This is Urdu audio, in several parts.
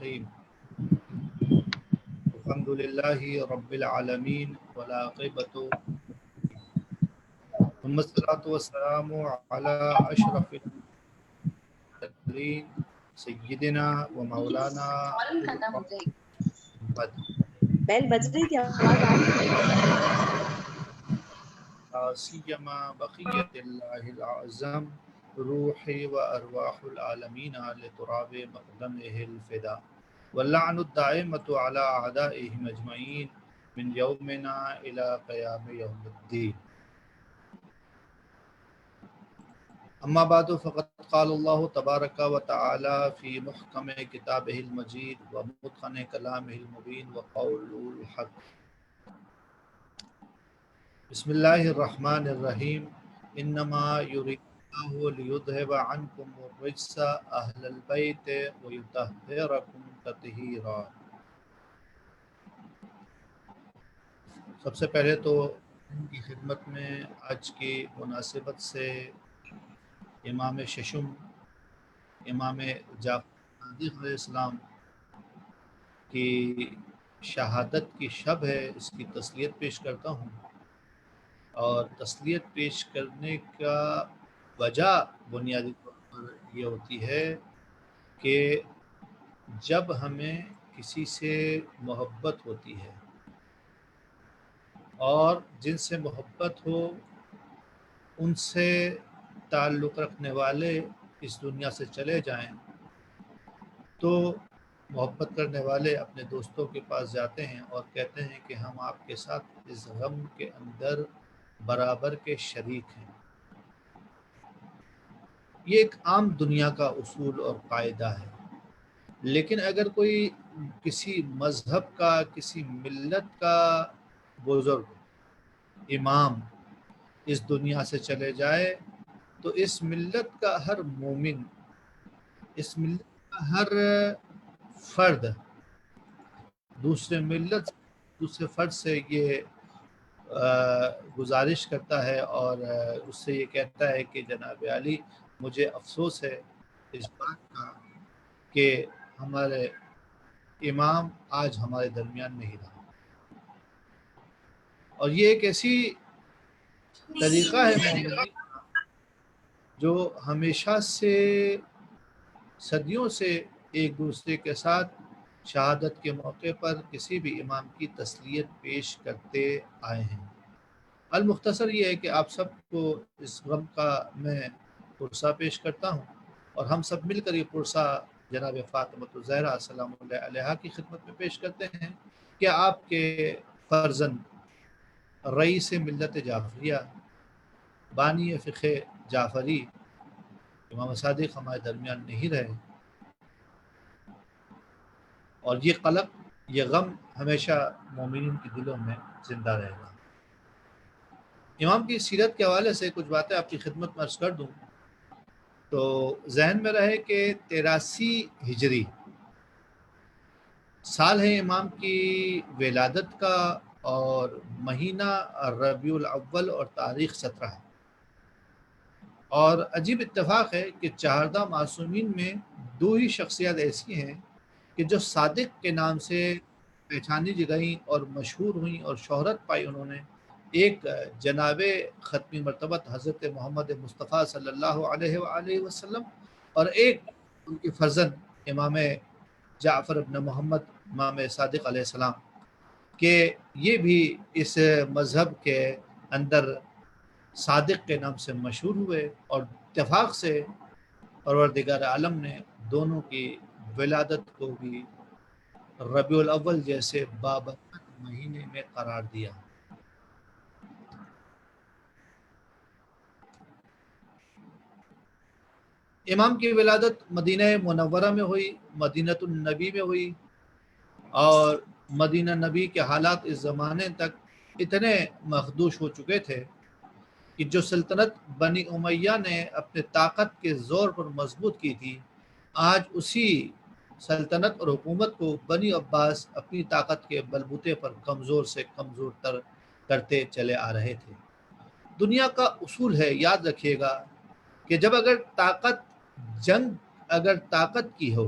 الرحیم الحمد للہ رب العالمین والعاقبۃ ثم الصلاۃ والسلام علی اشرف المرسلین سیدنا و مولانا محمد بیل بج رہی تھی، آواز آ رہی تھی. سیما بقیت اللہ العظم روح و ارواح العالمین لتراب مقدمہ الفدا واللعن الدائمۃ علی اعدائهم اجمعین من یومنا الی قیام یوم الدین. اما بعد فقد قال اللہ تبارک و تعالی فی محکم کتابہ المجید و متقن کلامہ المبین وقول الحق. بسم اللہ الرحمن الرحیم انما یرید اللہ لیذھب عنکم الرجس اہل البیت ویطہرکم تطہیرا. سب سے پہلے تو ان کی خدمت میں آج کی مناسبت سے امام ششم امام جعفر صادق علیہ السلام کی شہادت کی شب ہے، اس کی تسلیت پیش کرتا ہوں. اور تسلیت پیش کرنے کا وجہ بنیادی طور پر یہ ہوتی ہے کہ جب ہمیں کسی سے محبت ہوتی ہے اور جن سے محبت ہو ان سے تعلق رکھنے والے اس دنیا سے چلے جائیں تو محبت کرنے والے اپنے دوستوں کے پاس جاتے ہیں اور کہتے ہیں کہ ہم آپ کے ساتھ اس غم کے اندر برابر کے شریک ہیں. یہ ایک عام دنیا کا اصول اور قاعدہ ہے. لیکن اگر کوئی کسی مذہب کا، کسی ملت کا بزرگ امام اس دنیا سے چلے جائے تو اس ملت کا ہر مومن، اس ملت کا ہر فرد دوسرے فرد سے یہ گزارش کرتا ہے اور اس سے یہ کہتا ہے کہ جناب علی مجھے افسوس ہے اس بات کا کہ ہمارے امام آج ہمارے درمیان نہیں رہا. اور یہ ایک ایسی طریقہ ہے مومنی جو ہمیشہ سے صدیوں سے ایک دوسرے کے ساتھ شہادت کے موقع پر کسی بھی امام کی تسلیت پیش کرتے آئے ہیں. المختصر یہ ہے کہ آپ سب کو اس غم کا میں پرسہ پیش کرتا ہوں اور ہم سب مل کر یہ پرسہ جناب فاطمہ الزہرا سلام اللہ علیہا کی خدمت میں پیش کرتے ہیں کہ آپ کے فرزند رئیس ملت جعفریہ، بانی فقہ جعفری امام صادق ہمارے درمیان نہیں رہے اور یہ قلق، یہ غم ہمیشہ مومنین کے دلوں میں زندہ رہے گا. امام کی سیرت کے حوالے سے کچھ باتیں آپ کی خدمت میں عرض کر دوں تو ذہن میں رہے کہ 83 ہجری سال ہے امام کی ولادت کا اور مہینہ ربیع الاول اور تاریخ 17 ہے. اور عجیب اتفاق ہے کہ 14 معصومین میں 2 ہی شخصیات ایسی ہیں کہ جو صادق کے نام سے پہچانی گئیں اور مشہور ہوئیں اور شہرت پائی انہوں نے. ایک جناب ختمی مرتبت حضرت محمد مصطفیٰ صلی اللہ علیہ وآلہ وسلم اور ایک ان کے فرزند امام جعفر ابن محمد امام صادق علیہ السلام کہ یہ بھی اس مذہب کے اندر صادق کے نام سے مشہور ہوئے اور اتفاق سے پروردگار عالم نے دونوں کی ولادت کو بھی ربیع الاول جیسے بابرکت مہینے میں قرار دیا. امام کی ولادت مدینہ منورہ میں ہوئی، مدینۃ النبی میں ہوئی اور مدینہ نبی کے حالات اس زمانے تک اتنے مخدوش ہو چکے تھے کہ جو سلطنت بنی امیہ نے اپنے طاقت کے زور پر مضبوط کی تھی، آج اسی سلطنت اور حکومت کو بنی عباس اپنی طاقت کے بلبوتے پر کمزور سے کمزور تر کرتے چلے آ رہے تھے. دنیا کا اصول ہے، یاد رکھیے گا کہ جب اگر طاقت کی ہو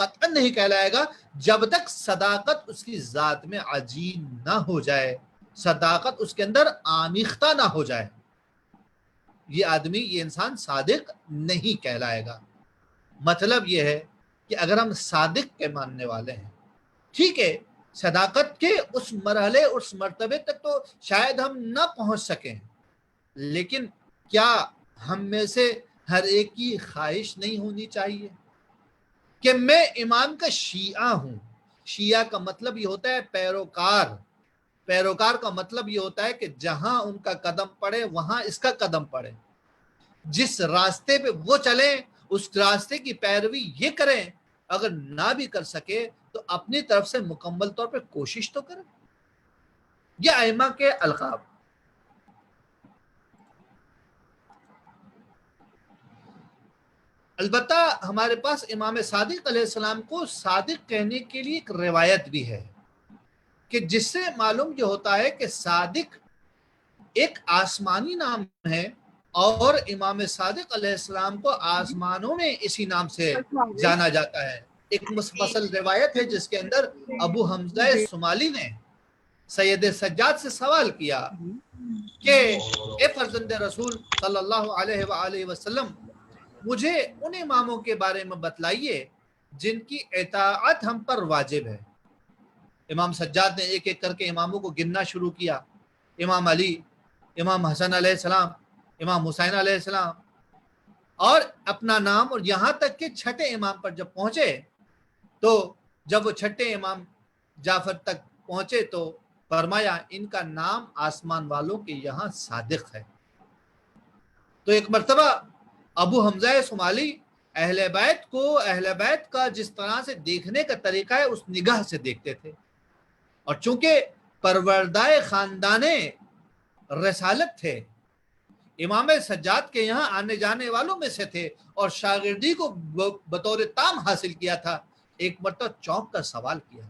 قطعاً نہیں کہلائے گا جب تک صداقت اس کی ذات میں عجین نہ ہو جائے، صداقت اس کے اندر آمیختہ نہ ہو جائے، یہ آدمی، یہ انسان صادق نہیں کہلائے گا۔ مطلب یہ ہے کہ اگر ہم صادق کے ماننے والے ہیں، ٹھیک ہے، صداقت کے اس مرحلے، اس مرتبے تک تو شاید ہم نہ پہنچ سکیں، لیکن کیا ہم میں سے ہر ایک کی خواہش نہیں ہونی چاہیے کہ میں امام کا شیعہ ہوں؟ شیعہ کا مطلب یہ ہوتا ہے پیروکار، پیروکار کا مطلب یہ ہوتا ہے کہ جہاں ان کا قدم پڑے وہاں اس کا قدم پڑے، جس راستے پہ وہ چلیں اس راستے کی پیروی یہ کریں، اگر نہ بھی کر سکے تو اپنی طرف سے مکمل طور پہ کوشش تو کریں۔ یہ ائمہ کے القاب۔ البتہ ہمارے پاس امام صادق علیہ السلام کو صادق کہنے کے لیے ایک روایت بھی ہے کہ جس سے معلوم یہ ہوتا ہے کہ صادق ایک آسمانی نام ہے، اور امام صادق علیہ السلام کو آسمانوں میں اسی نام سے جانا جاتا ہے۔ ایک مسلسل روایت ہے جس کے اندر ابو حمزہ سمالی نے سید سجاد سے سوال کیا کہ اے فرزند رسول صلی اللہ علیہ وآلہ وسلم، مجھے ان اماموں کے بارے میں بتلائیے جن کی اطاعت ہم پر واجب ہے۔ امام سجاد نے ایک ایک کر کے اماموں کو گننا شروع کیا، امام علی، امام حسن علیہ السلام، امام حسین علیہ السلام، اور اپنا نام، اور یہاں تک کہ چھٹے امام پر جب پہنچے تو جب وہ چھٹے امام جعفر تک پہنچے تو فرمایا ان کا نام آسمان والوں کے یہاں صادق ہے۔ تو ایک مرتبہ ابو حمزہ سمالی اہل بیت کو، اہل بیت کا جس طرح سے دیکھنے کا طریقہ ہے اس نگاہ سے دیکھتے تھے، اور چونکہ پروردائے خاندان رسالت تھے، امام سجاد کے یہاں آنے جانے والوں میں سے تھے اور شاگردی کو بطور تام حاصل کیا تھا، ایک مرتبہ چونک کا سوال کیا،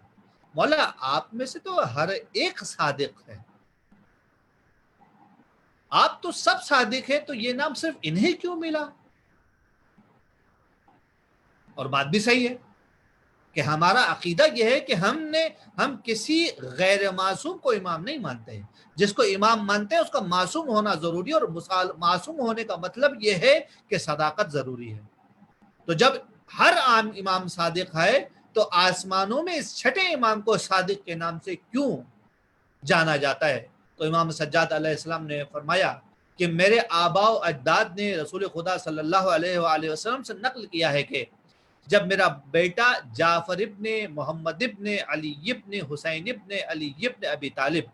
مولا آپ میں سے تو ہر ایک صادق ہے، آپ تو سب صادق ہیں، تو یہ نام صرف انہیں کیوں ملا؟ اور بات بھی صحیح ہے کہ ہمارا عقیدہ یہ ہے کہ ہم کسی غیر معصوم کو امام نہیں مانتے ہیں، جس کو امام مانتے ہیں اس کا معصوم ہونا ضروری ہے، اور معصوم ہونے کا مطلب یہ ہے کہ صداقت ضروری ہے۔ تو جب ہر عام امام صادق ہے تو آسمانوں میں اس چھٹے امام کو صادق کے نام سے کیوں جانا جاتا ہے؟ تو امام سجاد علیہ السلام نے فرمایا کہ میرے آباء و اجداد نے رسول خدا صلی اللہ علیہ وآلہ وسلم سے نقل کیا ہے کہ جب میرا بیٹا جعفر ابن محمد ابن علی ابن حسین ابن علی ابن ابی طالب،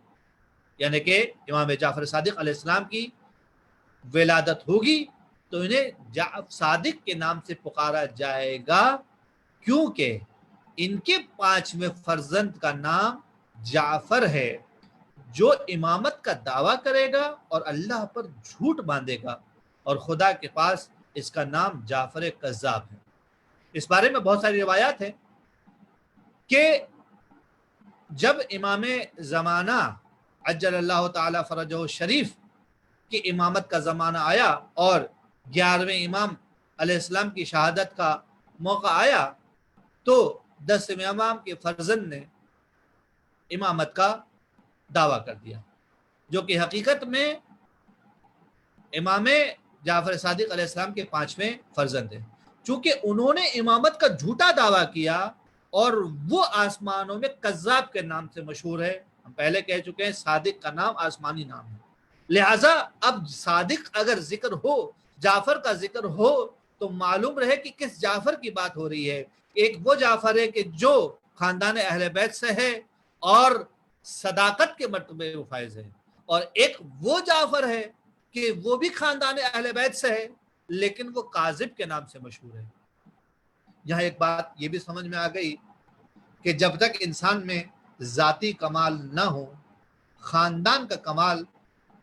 یعنی کہ امام جعفر صادق علیہ السلام کی ولادت ہوگی تو انہیں صادق کے نام سے پکارا جائے گا، کیونکہ ان کے 5ویں فرزند کا نام جعفر ہے، جو امامت کا دعویٰ کرے گا اور اللہ پر جھوٹ باندھے گا، اور خدا کے پاس اس کا نام جعفر کذاب ہے۔ اس بارے میں بہت ساری روایات ہیں کہ جب امام زمانہ عجل اللہ تعالی فرجہ شریف کی امامت کا زمانہ آیا اور 11ویں امام علیہ السلام کی شہادت کا موقع آیا تو 10ویں امام کے فرزند نے امامت کا دعویٰ کر دیا، جو کہ حقیقت میں امام جعفر صادق علیہ السلام کے 5ویں فرزند ہیں۔ چونکہ انہوں نے امامت کا جھوٹا دعویٰ کیا اور وہ آسمانوں میں کذاب کے نام سے مشہور ہے، ہم پہلے کہہ چکے ہیں صادق کا نام آسمانی نام ہے، لہٰذا اب صادق اگر ذکر ہو، جعفر کا ذکر ہو تو معلوم رہے کہ کس جعفر کی بات ہو رہی ہے۔ ایک وہ جعفر ہے کہ جو خاندان اہل بیت سے ہے اور صداقت کے مرتبے میں فائز ہے، اور ایک وہ جعفر ہے کہ وہ بھی خاندان اہل بیت سے ہے لیکن وہ کاذب کے نام سے مشہور ہے۔ یہاں ایک بات یہ بھی سمجھ میں آ گئی کہ جب تک انسان میں ذاتی کمال نہ ہو، خاندان کا کمال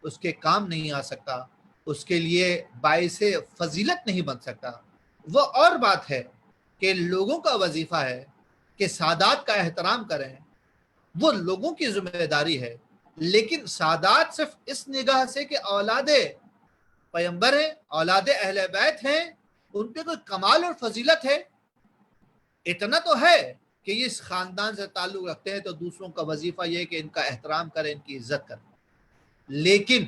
اس کے کام نہیں آ سکتا، اس کے لیے باعث فضیلت نہیں بن سکتا۔ وہ اور بات ہے کہ لوگوں کا وظیفہ ہے کہ سادات کا احترام کریں، وہ لوگوں کی ذمہ داری ہے، لیکن سادات صرف اس نگاہ سے کہ اولاد پیغمبر ہیں، اولاد اہل بیت ہیں، ان پہ کوئی کمال اور فضیلت ہے، اتنا تو ہے کہ یہ اس خاندان سے تعلق رکھتے ہیں تو دوسروں کا وظیفہ یہ ہے کہ ان کا احترام کریں، ان کی عزت کریں، لیکن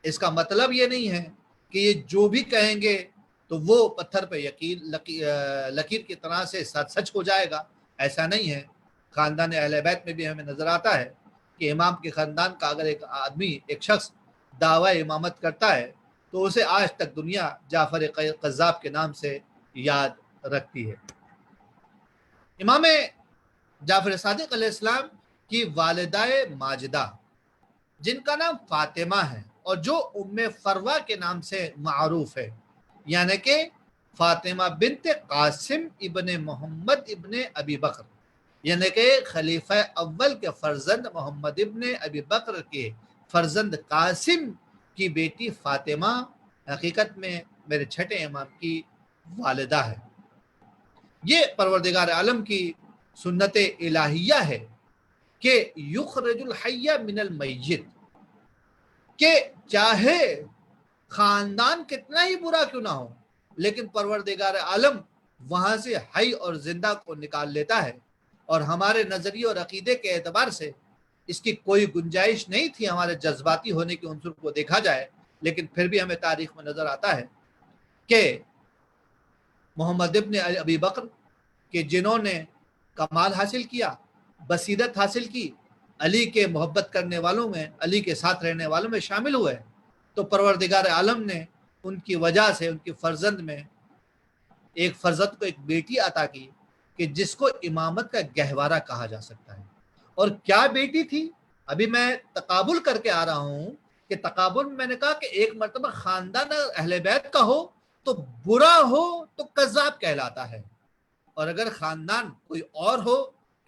اس کا مطلب یہ نہیں ہے کہ یہ جو بھی کہیں گے تو وہ پتھر پہ لکیر کی طرح سے سچ ہو جائے گا، ایسا نہیں ہے۔ خاندان اہل بیت میں بھی ہمیں نظر آتا ہے کہ امام کے خاندان کا اگر ایک آدمی، ایک شخص دعوی امامت کرتا ہے تو اسے آج تک دنیا جعفر قذاب کے نام سے یاد رکھتی ہے۔ امام جعفر صادق علیہ السلام کی والدہ ماجدہ جن کا نام فاطمہ ہے اور جو ام فروہ کے نام سے معروف ہے، یعنی کہ فاطمہ بنت قاسم ابن محمد ابن ابی بکر، یعنی کہ خلیفہ اول کے فرزند محمد ابن ابی بکر کے فرزند قاسم کی بیٹی فاطمہ حقیقت میں میرے چھٹے امام کی والدہ ہے۔ یہ پروردگار عالم کی سنت الہیہ ہے کہ یخرج الحی من المیت، کہ چاہے خاندان کتنا ہی برا کیوں نہ ہو لیکن پروردگار عالم وہاں سے حی اور زندہ کو نکال لیتا ہے، اور ہمارے نظریے اور عقیدے کے اعتبار سے اس کی کوئی گنجائش نہیں تھی ہمارے جذباتی ہونے کے عنصر کو دیکھا جائے، لیکن پھر بھی ہمیں تاریخ میں نظر آتا ہے کہ محمد ابن ابی بکر کہ جنہوں نے کمال حاصل کیا، بصیرت حاصل کی، علی کے محبت کرنے والوں میں، علی کے ساتھ رہنے والوں میں شامل ہوئے، تو پروردگار عالم نے ان کی وجہ سے ان کی فرزند میں ایک فرزند کو ایک بیٹی عطا کی کہ جس کو امامت کا گہوارہ کہا جا سکتا ہے۔ اور کیا بیٹی تھی؟ ابھی میں تقابل کر کے آ رہا ہوں کہ تقابل میں نے کہا کہ ایک مرتبہ خاندان اہل بیت کا ہو تو برا ہو تو کذاب کہلاتا ہے، اور اگر خاندان کوئی اور ہو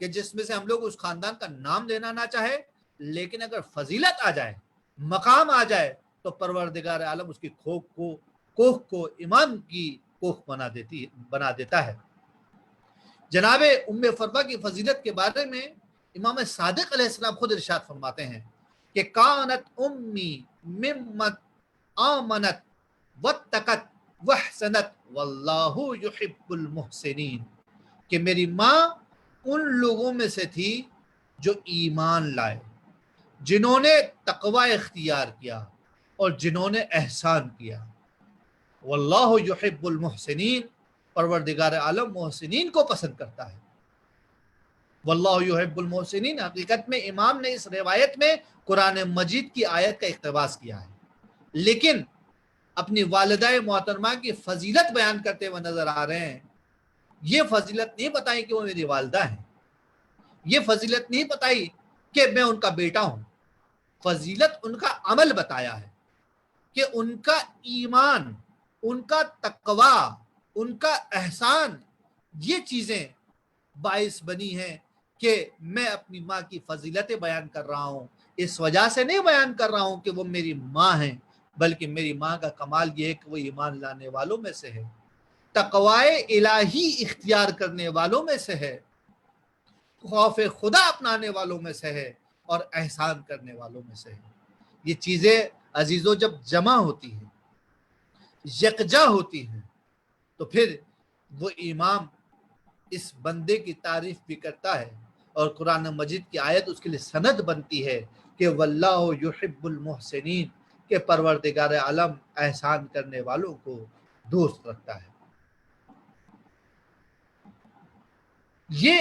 کہ جس میں سے ہم لوگ اس خاندان کا نام لینا نہ چاہے لیکن اگر فضیلت آ جائے، مقام آ جائے، تو پروردگار عالم اس کی کوکھ کو امام کی کوکھ بنا دیتا ہے۔ جناب ام فروہ کی فضیلت کے بارے میں امام صادق علیہ السلام خود ارشاد فرماتے ہیں کہ کانت امی ممت آمنت واتقت وحسنت واللہ یحب المحسنین، کہ میری ماں ان لوگوں میں سے تھی جو ایمان لائے، جنہوں نے تقوی اختیار کیا اور جنہوں نے احسان کیا۔ واللہ یحب المحسنین، پروردگار عالم محسنین کو پسند کرتا ہے۔ واللہ یحب المحسنین، حقیقت میں امام نے اس روایت میں قرآن مجید کی آیت کا اقتباس کیا ہے، لیکن اپنی والدہ محترمہ کی فضیلت بیان کرتے ہوئے نظر آ رہے ہیں۔ یہ فضیلت نہیں بتائی کہ وہ میری والدہ ہیں، یہ فضیلت نہیں بتائی کہ میں ان کا بیٹا ہوں، فضیلت ان کا عمل بتایا ہے کہ ان کا ایمان، ان کا تقوی، ان کا احسان، یہ چیزیں باعث بنی ہیں کہ میں اپنی ماں کی فضیلتیں بیان کر رہا ہوں۔ اس وجہ سے نہیں بیان کر رہا ہوں کہ وہ میری ماں ہیں، بلکہ میری ماں کا کمال یہ ہے کہ وہ ایمان لانے والوں میں سے ہے، تقوی الہی اختیار کرنے والوں میں سے ہے، خوف خدا اپنانے والوں میں سے ہے، اور احسان کرنے والوں میں سے ہے۔ یہ چیزیں عزیزوں جب جمع ہوتی ہیں، یکجا ہوتی ہیں، تو پھر وہ امام اس بندے کی تعریف بھی کرتا ہے، اور قرآن مجید کی آیت اس کے لیے سند بنتی ہے کہ واللہ یحب المحسنین، کہ پروردگار عالم احسان کرنے والوں کو دوست رکھتا ہے۔ یہ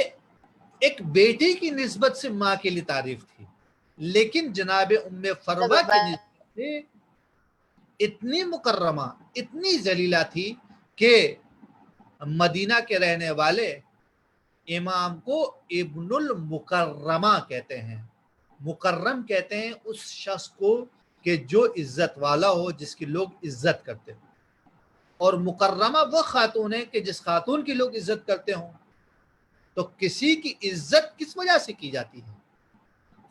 ایک بیٹی کی نسبت سے ماں کے لیے تعریف تھی، لیکن جناب ام فروہ کی نسبت سے اتنی مکرمہ، اتنی ذلیلہ تھی کہ مدینہ کے رہنے والے امام کو ابن المکرمہ کہتے ہیں۔ مکرم کہتے ہیں اس شخص کو کہ جو عزت والا ہو، جس کی لوگ عزت کرتے ہوں، اور مکرمہ وہ خاتون ہے کہ جس خاتون کی لوگ عزت کرتے ہوں۔ تو کسی کی عزت کس وجہ سے کی جاتی ہے؟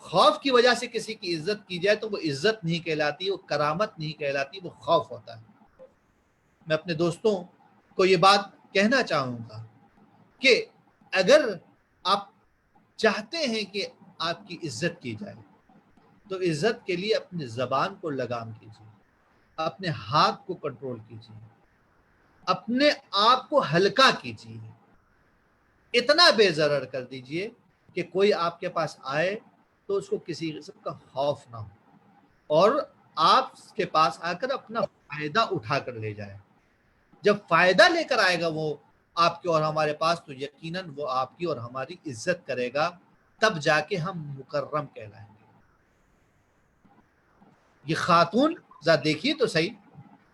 خوف کی وجہ سے کسی کی عزت کی جائے تو وہ عزت نہیں کہلاتی، وہ کرامت نہیں کہلاتی، وہ خوف ہوتا ہے۔ میں اپنے دوستوں کو یہ بات کہنا چاہوں گا کہ اگر آپ چاہتے ہیں کہ آپ کی عزت کی جائے تو عزت کے لیے اپنی زبان کو لگام کیجیے، اپنے ہاتھ کو کنٹرول کیجیے، اپنے آپ کو ہلکا کیجیے، اتنا بے ضرر کر دیجئے کہ کوئی آپ کے پاس آئے تو اس کو کسی قسم کا خوف نہ ہو اور آپ کے پاس آ کر اپنا فائدہ اٹھا کر لے جائے. جب فائدہ لے کر آئے گا وہ آپ کے اور ہمارے پاس تو یقیناً وہ آپ کی اور ہماری عزت کرے گا, تب جا کے ہم مکرم کہلائیں گے. یہ خاتون ذرا دیکھیے تو صحیح,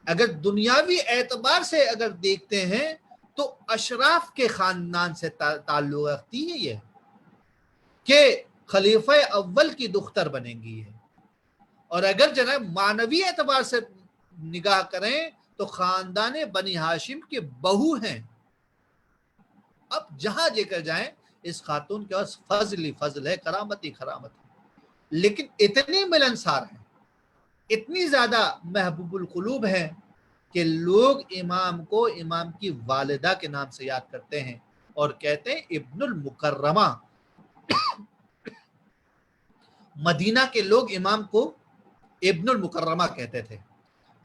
اگر دنیاوی اعتبار سے اگر دیکھتے ہیں تو اشراف کے خاندان سے تعلق رکھتی ہے یہ کہ خلیفہ اول کی دختر بنیں گی ہے, اور اگر جناب معنوی اعتبار سے نگاہ کریں تو خاندان بنی ہاشم کے بہو ہیں. اب جہاں لے کر جائیں اس خاتون کے پاس فضل ہی فضل ہے, کرامت ہی کرامت ہے, لیکن اتنی ملنسار ہیں, اتنی زیادہ محبوب القلوب ہیں کہ لوگ امام کو امام کی والدہ کے نام سے یاد کرتے ہیں اور کہتے ہیں ابن المکرمہ. مدینہ کے لوگ امام کو ابن المکرمہ کہتے تھے.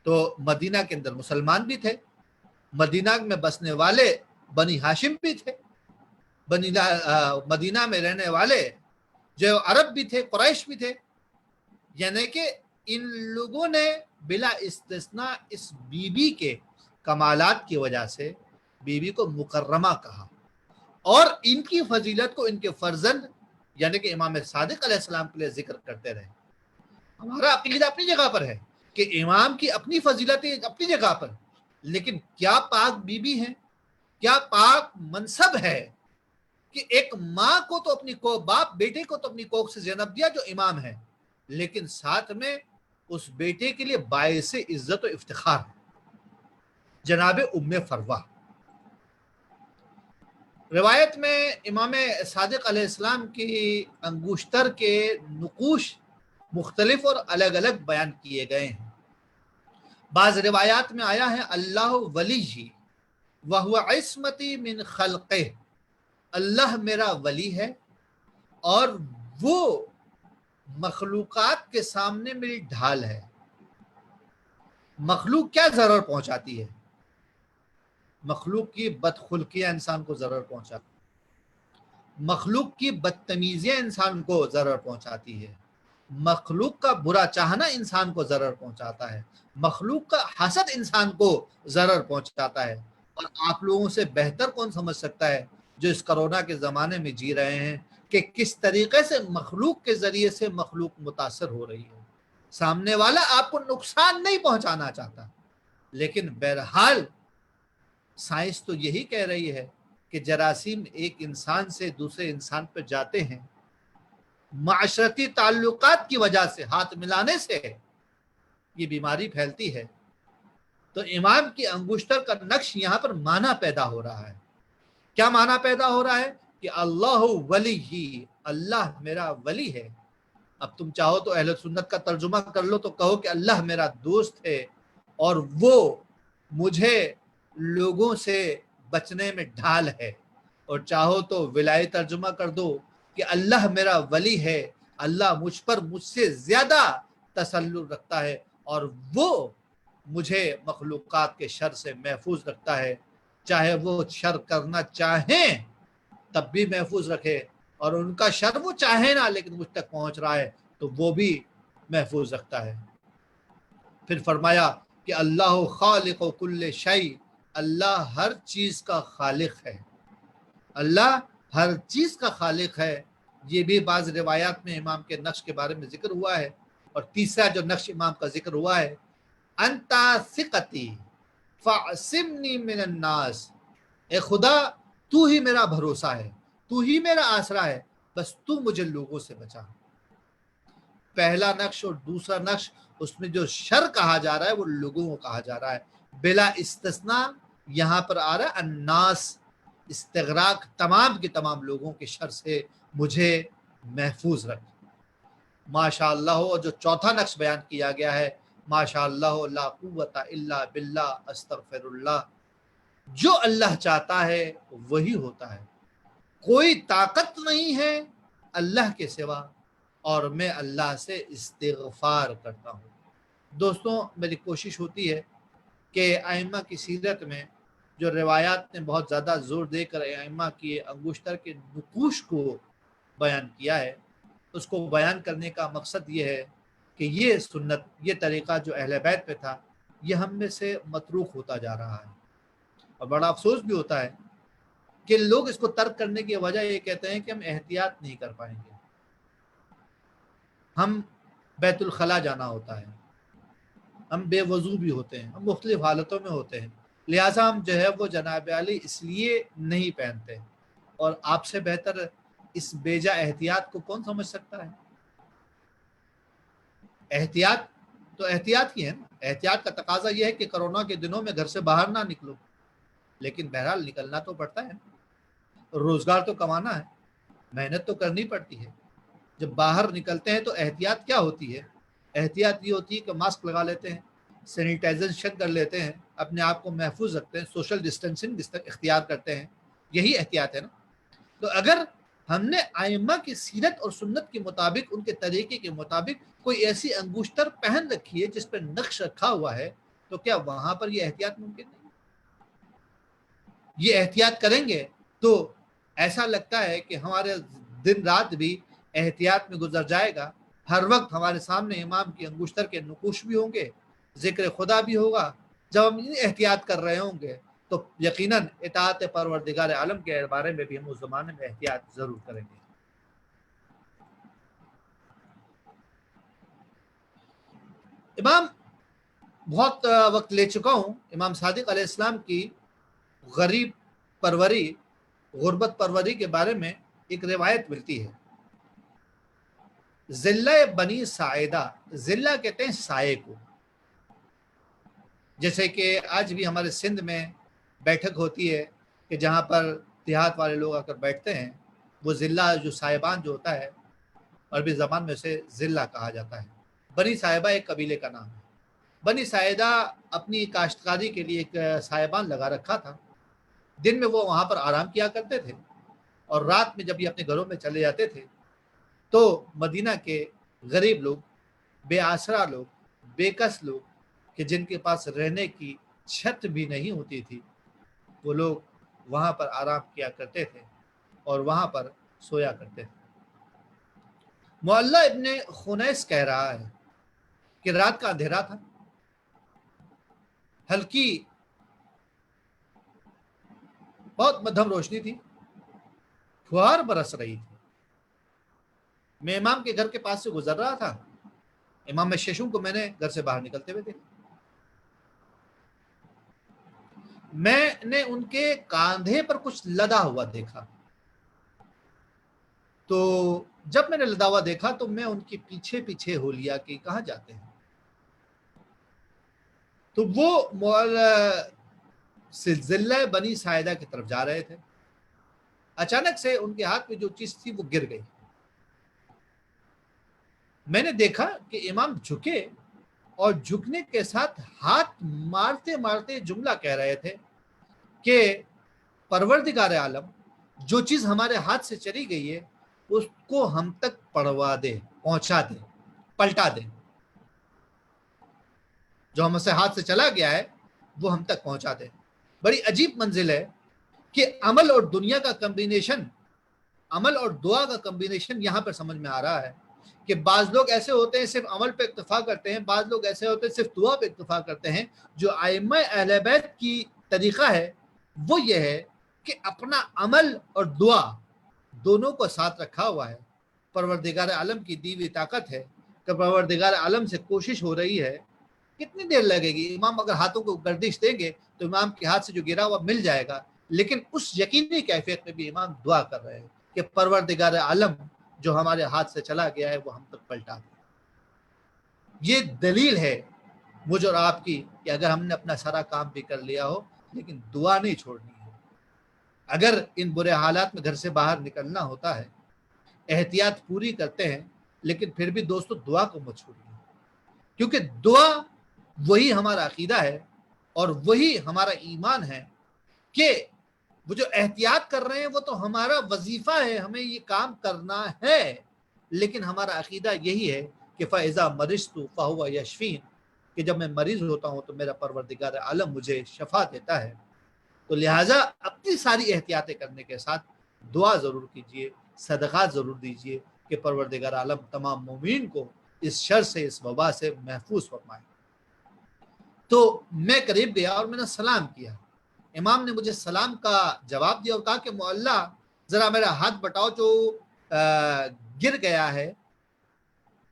تو مدینہ کے اندر مسلمان بھی تھے, مدینہ میں بسنے والے بنی ہاشم بھی تھے, مدینہ میں رہنے والے جو عرب بھی تھے, قریش بھی تھے. یعنی کہ ان لوگوں نے بلا استثناء اس بی بی کے کمالات کی وجہ سے بی بی کو مکرمہ کہا, اور ان کی فضیلت کو ان کے فرزند یعنی کہ امام صادق علیہ السلام کے لیے ذکر کرتے رہے. ہمارا عقیدہ اپنی جگہ پر ہے کہ امام کی اپنی فضیلتیں اپنی جگہ پر, لیکن کیا پاک بی بی ہیں, کیا پاک منصب ہے کہ ایک ماں کو تو اپنی باپ بیٹے کو تو اپنی کوکھ سے جنم دیا جو امام ہے, لیکن ساتھ میں اس بیٹے کے لیے باعث عزت و افتخار ہے جناب ام فروہ. روایت میں امام صادق علیہ السلام کی انگشتر کے نقوش مختلف اور الگ الگ بیان کیے گئے ہیں. بعض روایات میں آیا ہے اللہ ولی وہو عصمتی من خلقہ, اللہ میرا ولی ہے اور وہ مخلوقات کے سامنے میری ڈھال ہے. مخلوق کیا ضرر پہنچاتی ہے؟ مخلوق کی بدخلقیاں انسان کو ضرر پہنچاتی, مخلوق کی بدتمیزیاں انسان کو ضرر پہنچاتی ہے, مخلوق کا برا چاہنا انسان کو ضرر پہنچاتا ہے, مخلوق کا حسد انسان کو ضرر پہنچاتا ہے. اور آپ لوگوں سے بہتر کون سمجھ سکتا ہے جو اس کرونا کے زمانے میں جی رہے ہیں کہ کس طریقے سے مخلوق کے ذریعے سے مخلوق متاثر ہو رہی ہے. سامنے والا آپ کو نقصان نہیں پہنچانا چاہتا, لیکن بہرحال سائنس تو یہی کہہ رہی ہے کہ جراثیم ایک انسان سے دوسرے انسان پر جاتے ہیں, معاشرتی تعلقات کی وجہ سے, ہاتھ ملانے سے یہ بیماری پھیلتی ہے. تو امام کی انگشتر کا نقش یہاں پر معنی پیدا ہو رہا ہے. کیا معنی پیدا ہو رہا ہے کہ اللہ ولی ہی, اللہ میرا ولی ہے. اب تم چاہو تو اہل سنت کا ترجمہ کر لو تو کہو کہ اللہ میرا دوست ہے اور وہ مجھے لوگوں سے بچنے میں ڈھال ہے, اور چاہو تو ولائی ترجمہ کر دو کہ اللہ میرا ولی ہے, اللہ مجھ سے زیادہ تسلط رکھتا ہے اور وہ مجھے مخلوقات کے شر سے محفوظ رکھتا ہے, چاہے وہ شر کرنا چاہیں تب بھی محفوظ رکھے, اور ان کا شر وہ چاہے نہ لیکن مجھ تک پہنچ رہا ہے تو وہ بھی محفوظ رکھتا ہے. پھر فرمایا کہ اللہ خالق و کل شیء, اللہ ہر چیز کا خالق ہے, اللہ ہر چیز کا خالق ہے. یہ بھی بعض روایات میں امام کے نقش کے بارے میں ذکر ہوا ہے. اور تیسرا جو نقش امام کا ذکر ہوا ہے, انتا ثقتی فاعصمنی من الناس, اے خدا تو ہی میرا بھروسہ ہے, تو ہی میرا آسرا ہے, بس تو مجھے لوگوں سے بچا. پہلا نقش اور دوسرا نقش, اس میں جو شر کہا جا رہا ہے وہ لوگوں کو کہا جا رہا ہے, بلا استثناء یہاں پر آ رہا ہے الناس, استغراق, تمام کے تمام لوگوں کے شر سے مجھے محفوظ رکھ. ماشاء اللہ. اور جو چوتھا نقش بیان کیا گیا ہے, ماشاء اللہ لا قوت الا باللہ استغفر اللہ, جو اللہ چاہتا ہے وہی ہوتا ہے, کوئی طاقت نہیں ہے اللہ کے سوا, اور میں اللہ سے استغفار کرتا ہوں. دوستوں میری کوشش ہوتی ہے کہ ائمہ کی سیرت میں جو روایات نے بہت زیادہ زور دے کر ائمہ کی انگشتر کے نقوش کو بیان کیا ہے، اس کو بیان کرنے کا مقصد یہ ہے کہ یہ سنت، یہ طریقہ جو اہل بیت پہ تھا، یہ ہم میں سے متروک ہوتا جا رہا ہے۔ اور بڑا افسوس بھی ہوتا ہے کہ لوگ اس کو ترک کرنے کی وجہ یہ کہتے ہیں کہ ہم احتیاط نہیں کر پائیں گے، ہم بیت الخلاء جانا ہوتا ہے، ہم بے وضو بھی ہوتے ہیں، ہم مختلف حالتوں میں ہوتے ہیں، لہٰذا ہم جو ہے وہ جناب علی اس لیے نہیں پہنتے۔ اور آپ سے بہتر اس بیجا احتیاط کو کون سمجھ سکتا ہے؟ احتیاط تو احتیاط کی ہے نا، احتیاط کا تقاضا یہ ہے کہ کرونا کے دنوں میں گھر سے باہر نہ نکلو، لیکن بہرحال نکلنا تو پڑتا ہے، روزگار تو کمانا ہے، محنت تو کرنی پڑتی ہے۔ جب باہر نکلتے ہیں تو احتیاط کیا ہوتی ہے؟ احتیاط یہ ہوتی ہے کہ ماسک لگا لیتے ہیں، سینیٹائزیشن کر لیتے ہیں، اپنے آپ کو محفوظ رکھتے ہیں، سوشل ڈسٹینسنگ اختیار کرتے ہیں، یہی احتیاط ہے نا۔ تو اگر ہم نے ائمہ کی سیرت اور سنت کے مطابق، ان کے طریقے کے مطابق کوئی ایسی انگشتر پہن رکھی ہے جس پہ نقش رکھا ہوا ہے، تو کیا وہاں پر یہ احتیاط ممکن نہیں؟ یہ احتیاط کریں گے تو ایسا لگتا ہے کہ ہمارے دن رات بھی احتیاط میں گزر جائے گا، ہر وقت ہمارے سامنے امام کی انگشتر کے نقوش بھی ہوں گے، ذکر خدا بھی ہوگا۔ جب ہم احتیاط کر رہے ہوں گے تو یقیناً اطاعت پروردگار عالم کے بارے میں بھی ہم اس زمانے میں احتیاط ضرور کریں گے۔ امام بہت وقت لے چکا ہوں، امام صادق علیہ السلام کی غریب پروری، غربت پروری کے بارے میں ایک روایت ملتی ہے۔ ذلہ بنی ساعدہ، ذلہ کہتے ہیں سائے کو، جیسے کہ آج بھی ہمارے سندھ میں بیٹھک ہوتی ہے کہ جہاں پر دیہات والے لوگ آ کر بیٹھتے ہیں، وہ ذلہ جو سائبان جو ہوتا ہے، عربی زبان میں اسے ذلہ کہا جاتا ہے۔ بنی صاحبہ ایک قبیلے کا نام ہے۔ بنی ساعدہ اپنی کاشتکاری کے لیے ایک سائبان لگا رکھا تھا، دن میں وہ وہاں پر آرام کیا کرتے تھے، اور رات میں جب یہ اپنے گھروں میں چلے جاتے تھے تو مدینہ کے غریب لوگ، بے آسرا لوگ، بے کس لوگ کہ جن کے پاس رہنے کی چھت بھی نہیں ہوتی تھی، وہ لوگ وہاں پر آرام کیا کرتے تھے اور وہاں پر سویا کرتے تھے۔ معلّہ ابن خنیس کہہ رہا ہے کہ رات کا اندھیرا تھا، ہلکی بہت مدھم روشنی تھی، فوار برس رہی تھی، میں امام کے گھر کے پاس سے گزر رہا تھا، امام میں شیشوں کو میں نے گھر سے باہر نکلتے ہوئے دیکھا، میں نے ان کے کاندھے پر کچھ لدا ہوا دیکھا، تو جب میں نے لدا ہوا دیکھا تو میں ان کے پیچھے پیچھے ہو لیا کہ کہاں جاتے ہیں، تو وہ ذلہ بنی ساعدہ کی طرف جا رہے تھے، اچانک سے ان کے ہاتھ میں جو چیز تھی وہ گر گئی، میں نے دیکھا کہ امام جھکے اور جھکنے کے ساتھ ہاتھ مارتے مارتے جملہ کہہ رہے تھے کہ پروردگار عالم، جو چیز ہمارے ہاتھ سے چلی گئی ہے اس کو ہم تک پڑوا دے، پہنچا دے، پلٹا دے، جو ہم سے ہاتھ سے چلا گیا ہے وہ ہم تک پہنچا دے۔ بڑی عجیب منزل ہے کہ عمل اور دنیا کا کمبینیشن، عمل اور دعا کا کمبینیشن یہاں پر سمجھ میں آ رہا ہے کہ بعض لوگ ایسے ہوتے ہیں صرف عمل پہ اکتفا کرتے ہیں، بعض لوگ ایسے ہوتے ہیں صرف دعا پہ اکتفا کرتے ہیں۔ جو ائمہ اہل بیت کی طریقہ ہے وہ یہ ہے کہ اپنا عمل اور دعا دونوں کو ساتھ رکھا ہوا ہے، پروردگار عالم کی دی ہوئی طاقت ہے کہ پروردگار عالم سے کوشش ہو رہی ہے، کتنی دیر لگے گی، امام اگر ہاتھوں کو گردش دیں گے تو امام کے ہاتھ سے جو گرا ہوا مل جائے گا، لیکن اس یقینی کیفیت میں بھی امام دعا کر رہے ہیں کہ پروردگار عالم جو ہمارے ہاتھ سے چلا گیا ہے وہ ہم تک پلٹا دے۔ یہ دلیل ہے مجھ اور آپ کی کہ اگر ہم نے اپنا سارا کام بھی کر لیا ہو لیکن دعا نہیں چھوڑنی ہے۔ اگر ان برے حالات میں گھر سے باہر نکلنا ہوتا ہے، احتیاط پوری کرتے ہیں، لیکن پھر بھی دوستو دعا کو مت چھوڑیے، کیونکہ دعا وہی ہمارا عقیدہ ہے اور وہی ہمارا ایمان ہے کہ وہ جو احتیاط کر رہے ہیں وہ تو ہمارا وظیفہ ہے، ہمیں یہ کام کرنا ہے، لیکن ہمارا عقیدہ یہی ہے کہ فَإِذَا مَرِضْتُ فَهُوَ يَشْفِينِ، کہ جب میں مریض ہوتا ہوں تو میرا پروردگار عالم مجھے شفا دیتا ہے۔ تو لہٰذا اپنی ساری احتیاطیں کرنے کے ساتھ دعا ضرور کیجئے، صدقات ضرور دیجئے کہ پروردگار عالم تمام مومنین کو اس شر سے، اس وبا سے محفوظ فرمائے۔ تو میں قریب گیا اور میں نے سلام کیا۔ امام نے مجھے سلام کا جواب دیا اور کہا کہ مولا ذرا میرا ہاتھ بٹاؤ، جو گر گیا ہے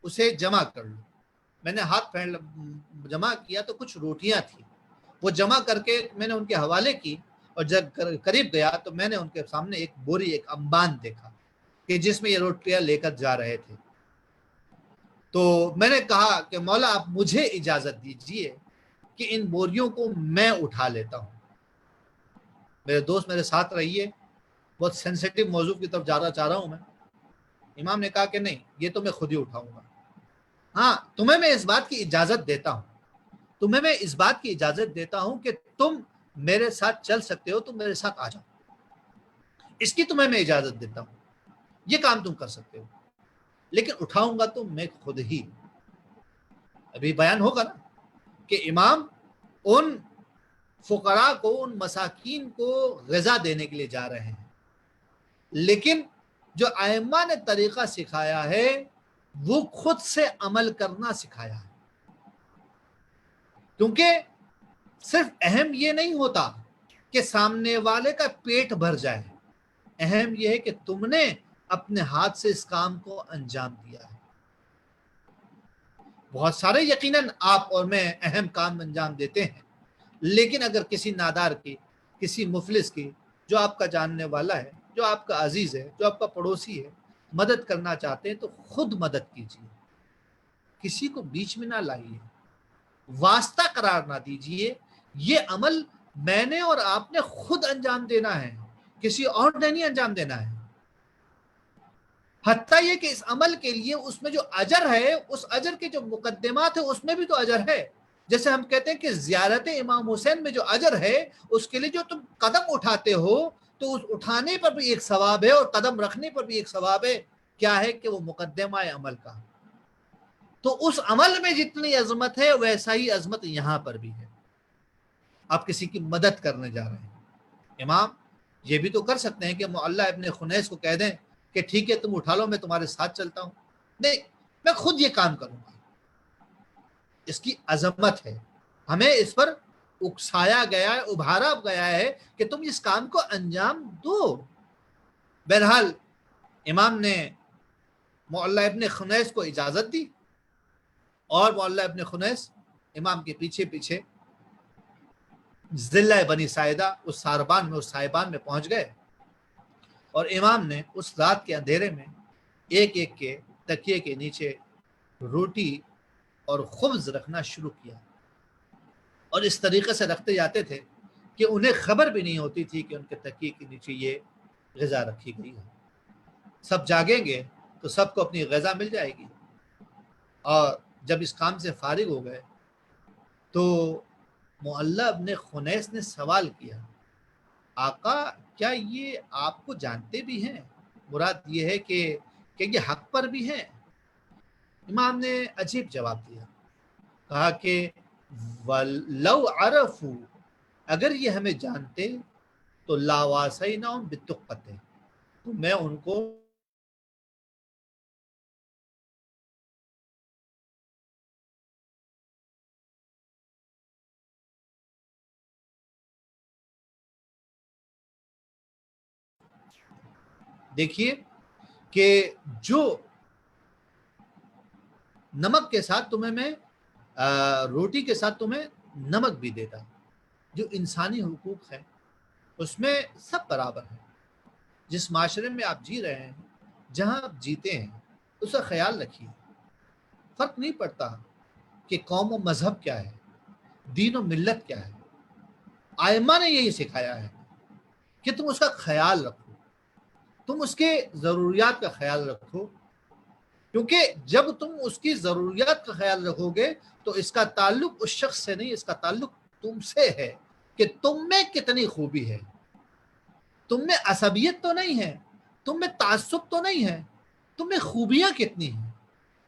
اسے جمع کر لو۔ میں نے ہاتھ جمع کیا تو کچھ روٹیاں تھیں، وہ جمع کر کے میں نے ان کے حوالے کی، اور جب قریب گیا تو میں نے ان کے سامنے ایک بوری، ایک انبان دیکھا کہ جس میں یہ روٹیاں لے کر جا رہے تھے۔ تو میں نے کہا کہ مولا آپ مجھے اجازت دیجئے کہ ان بوریوں کو میں اٹھا لیتا ہوں۔ میرے دوست میرے ساتھ رہیے، بہت سینسیٹیو موضوع کی طرف جانا چاہ رہا ہوں میں۔ امام نے کہا کہ نہیں، یہ تو میں خود ہی اٹھاؤں گا۔ ہاں، تمہیں میں اس بات کی اجازت دیتا ہوں، تمہیں میں اس بات کی اجازت دیتا ہوں کہ تم میرے ساتھ چل سکتے ہو، تم میرے ساتھ آ جاؤ، اس کی تمہیں میں اجازت دیتا ہوں، یہ کام تم کر سکتے ہو، لیکن اٹھاؤں گا تو میں خود ہی۔ ابھی بیان ہوگا نا کہ امام ان فقراء کو، ان مساکین کو غذا دینے کے لیے جا رہے ہیں، لیکن جو ائمہ نے طریقہ سکھایا ہے وہ خود سے عمل کرنا سکھایا ہے، کیونکہ صرف اہم یہ نہیں ہوتا کہ سامنے والے کا پیٹ بھر جائے، اہم یہ ہے کہ تم نے اپنے ہاتھ سے اس کام کو انجام دیا ہے۔ بہت سارے یقیناً آپ اور میں اہم کام انجام دیتے ہیں، لیکن اگر کسی نادار کی، کسی مفلس کی، جو آپ کا جاننے والا ہے، جو آپ کا عزیز ہے، جو آپ کا پڑوسی ہے، مدد کرنا چاہتے ہیں تو خود مدد کیجیے، کسی کو بیچ میں نہ لائیے، واسطہ قرار نہ دیجیے۔ یہ عمل میں نے اور آپ نے خود انجام دینا ہے، کسی اور نے نہیں انجام دینا ہے۔ حتیٰ یہ کہ اس عمل کے لیے اس میں جو اجر ہے، اس اجر کے جو مقدمات ہیں اس میں بھی تو اجر ہے۔ جیسے ہم کہتے ہیں کہ زیارت امام حسین میں جو اجر ہے، اس کے لیے جو تم قدم اٹھاتے ہو تو اس اٹھانے پر بھی ایک ثواب ہے اور قدم رکھنے پر بھی ایک ثواب ہے۔ کیا ہے کہ وہ مقدمہ عمل کا، تو اس عمل میں جتنی عظمت ہے ویسا ہی عظمت یہاں پر بھی ہے۔ آپ کسی کی مدد کرنے جا رہے ہیں، امام یہ بھی تو کر سکتے ہیں کہ معلّہ ابن خنیس کو کہہ دیں کہ ٹھیک ہے تم اٹھا لو، میں تمہارے ساتھ چلتا ہوں، نہیں میں خود یہ کام کروں گا۔ اس کی عظمت ہے، ہمیں اس پر اکسایا گیا ہے، ابھارا گیا ہے کہ تم اس کام کو انجام دو۔ بہرحال امام نے معلّہ ابن خنیس کو اجازت دی، اور معلّہ ابن خنیس امام کے پیچھے پیچھے ضلع بنی ساعدہ اس ساربان میں، اس صاحبان میں پہنچ گئے، اور امام نے اس رات کے اندھیرے میں ایک ایک کے تکیے کے نیچے روٹی اور خبز رکھنا شروع کیا، اور اس طریقے سے رکھتے جاتے تھے کہ انہیں خبر بھی نہیں ہوتی تھی کہ ان کے تکیے کے نیچے یہ غذا رکھی گئی ہے۔ سب جاگیں گے تو سب کو اپنی غذا مل جائے گی۔ اور جب اس کام سے فارغ ہو گئے تو معلّہ ابن خنیس نے سوال کیا، آقا کیا یہ آپ کو جانتے بھی ہیں؟ مراد یہ ہے کہ یہ حق پر بھی ہیں؟ امام نے عجیب جواب دیا، کہا کہ وَلَوْ عَرَفُوا، اگر یہ ہمیں جانتے تو لَوَاسَيْنَاهُمْ بِالتُّقَّةِ، تو میں ان کو دیکھیے کہ جو نمک کے ساتھ تمہیں میں روٹی کے ساتھ تمہیں نمک بھی دیتا، جو انسانی حقوق ہے اس میں سب برابر ہے۔ جس معاشرے میں آپ جی رہے ہیں، جہاں آپ جیتے ہیں، اس کا خیال رکھیے۔ فرق نہیں پڑتا کہ قوم و مذہب کیا ہے، دین و ملت کیا ہے، ائمہ نے یہی سکھایا ہے کہ تم اس کا خیال رکھو، تم اس کے ضروریات کا خیال رکھو، کیونکہ جب تم اس کی ضروریات کا خیال رکھو گے تو اس کا تعلق اس شخص سے نہیں، اس کا تعلق تم سے ہے کہ تم میں کتنی خوبی ہے، تم میں عصبیت تو نہیں ہے، تم میں تعصب تو نہیں ہے، تم میں خوبیاں کتنی ہیں،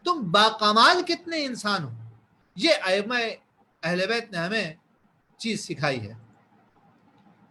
تم باکمال کتنے انسان ہو۔ یہ ائمہ اہل بیت نے ہمیں چیز سکھائی ہے۔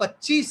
25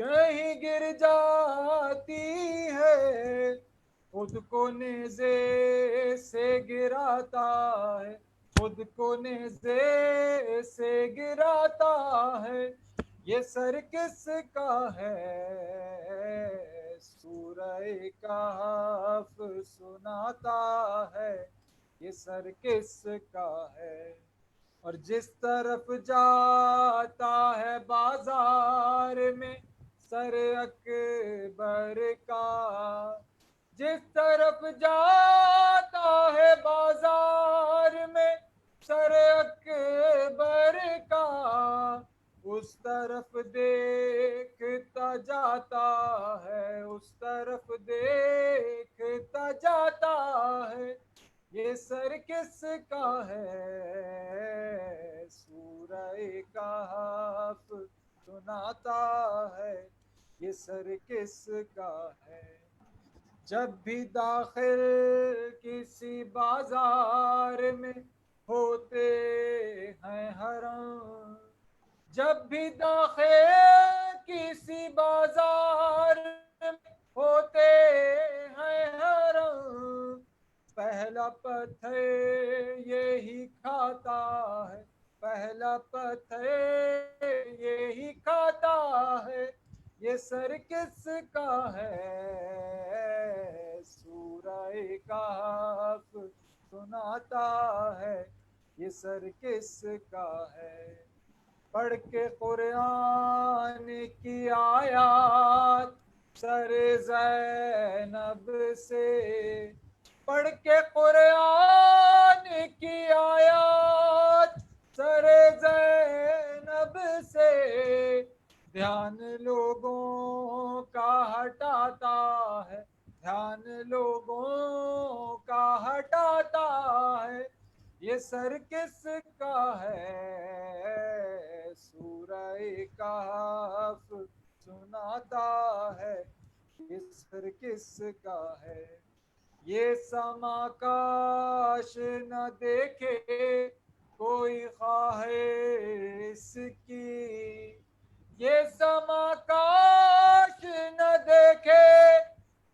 کہیں گر جاتی ہے، خود کو نیزے سے گراتا ہے، خود کو نیزے سے گراتا ہے، یہ سر کس کا ہے؟ سورہ کہف سناتا ہے، یہ سر کس کا ہے؟ اور جس طرف جاتا ہے بازار میں سر اکبر کا، جس طرف جاتا ہے بازار میں سر اکبر کا، اس طرف دیکھتا جاتا ہے، اس طرف دیکھتا جاتا ہے، یہ سر کس کا ہے؟ سورہ کہف سناتا ہے، یہ سر کس کا ہے؟ جب بھی داخل کسی بازار میں ہوتے ہیں حرم، جب بھی داخل کسی بازار میں ہوتے ہیں حرم، پہلا پتھر یہی کھاتا ہے، پہلا پتھر یہی کھاتا ہے، یہ سر کس کا ہے؟ سورہ کہف سناتا ہے، یہ سر کس کا ہے؟ پڑھ کے قرآن کی آیات سر زینب سے، پڑھ کے قرآن کی آیات سر زینب سے، دھیان لوگوں کا ہٹاتا ہے، دھیان لوگوں کا ہٹاتا ہے، یہ سر کس کا ہے؟ سورہ کہف سناتا ہے، یہ سر کس کا ہے؟ یہ سما کاش نہ دیکھے کوئی خواہ اس کی، یہ سما کاش نہ دیکھے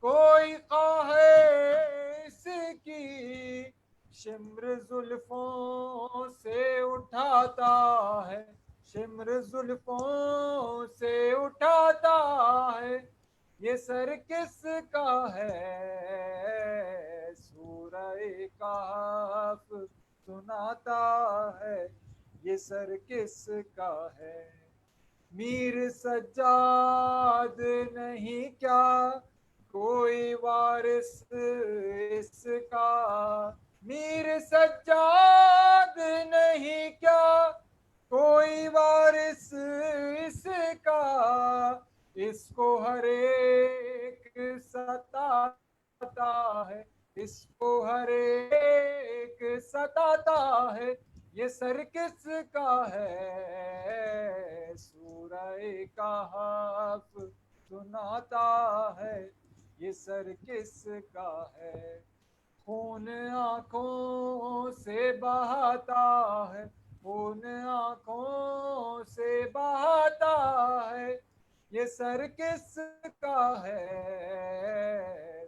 کوئی خواہ اس کی، شمر زلفوں سے اٹھاتا ہے، شمر زلفوں سے اٹھاتا ہے، یہ سر کس کا ہے؟ سورہ کہف سناتا ہے، یہ سر کس کا ہے؟ میر سجاد نہیں کیا کوئی وارث اس کا، میر سجاد نہیں کیا کوئی وارث اس کا، اس کو ہر ایک ستاتا ہے، اس کو ہر ایک ستاتا ہے، یہ سر کس کا ہے؟ سورہ کہف سناتا ہے، یہ سر کس کا ہے؟ خون آنکھوں سے بہاتا ہے، خون آنکھوں سے بہاتا ہے، یہ سر کس کا ہے؟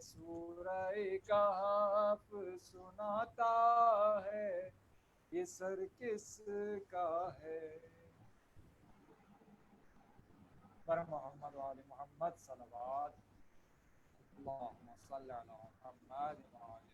سورہ کہف سناتا ہے، یہ سر کس کا ہے؟ پر محمد و آل محمد صلوات، اللہم صلی علی محمد و آل